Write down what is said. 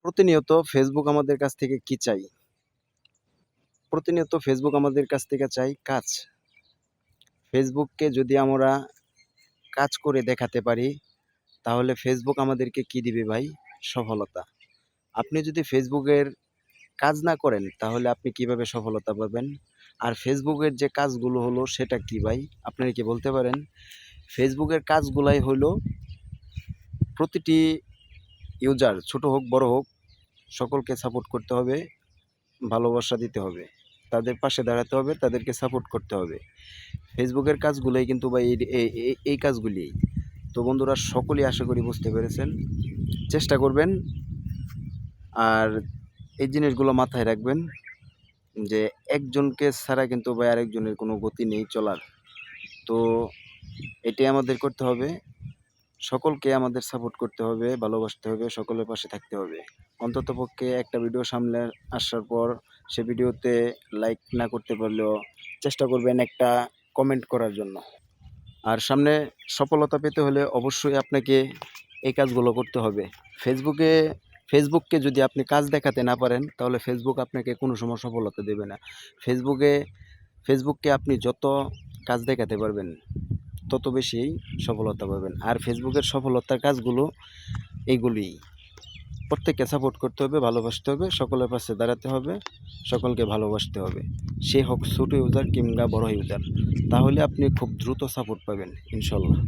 প্রতিনিয়ত ফেসবুক আমাদের কাছ থেকে কি চাই? প্রতিনিয়ত ফেসবুক আমাদের কাছ থেকে চাই কাজ। ফেসবুককে যদি আমরা কাজ করে দেখাতে পারি, তাহলে ফেসবুক আমাদেরকে কি দিবে ভাই? সফলতা। আপনি যদি ফেসবুকের কাজ না করেন, তাহলে আপনি কিভাবে সফলতা পাবেন? আর ফেসবুকের যে কাজগুলো হলো সেটা কি ভাই? আপনারা কি বলতে পারেন? ফেসবুকের কাজগুলাই হলো প্রতিটি ইউজার ছোট হোক, বড় হোক, সকলকে সাপোর্ট করতে হবে, ভালোবাসা দিতে হবে। তাদের পাশে দাঁড়াতে হবে, তাদেরকে সাপোর্ট করতে হবে। ফেসবুকের কাজগুলোই কিন্তু ভাই এই কাজগুলিই। তো বন্ধুরা, সকলেই আশা করি বুঝতে পেরেছেন। চেষ্টা করবেন আর এই জিনিসগুলো মাথায় রাখবেন যে একজনকে ছাড়া কিন্তু ভাই আরেকজনের কোনো গতি নেই চলার। তো এটাই আমাদের করতে হবে। সকলকে আমাদের সাপোর্ট করতে হবে, ভালোবাসতে হবে, সকলের পাশে থাকতে হবে। অন্ততপক্ষে একটা ভিডিও সামনে আসার পর সে ভিডিওতে লাইক না করতে পারলেও চেষ্টা করবেন একটা কমেন্ট করার জন্য। আর সামনে সফলতা পেতে হলে অবশ্যই আপনাকে এই কাজগুলো করতে হবে। ফেসবুককে যদি আপনি কাজ দেখাতে না পারেন, তাহলে ফেসবুক আপনাকে কোনো সময় সফলতা দেবে না। ফেসবুককে আপনি যত কাজ দেখাতে পারবেন, তত বেশি সফলতা পাবেন। আর ফেসবুকের সফলতার কাজগুলো এইগুলিই। প্রত্যেককে সাপোর্ট করতে হবে, ভালোবাসতে হবে, সকলের পাশে দাঁড়াতে হবে, সকলকে ভালোবাসতে হবে। সে হোক ছোট ইউজার কিংবা বড় ইউজার। তাহলে আপনি খুব দ্রুত সাপোর্ট পাবেন ইনশাল্লাহ।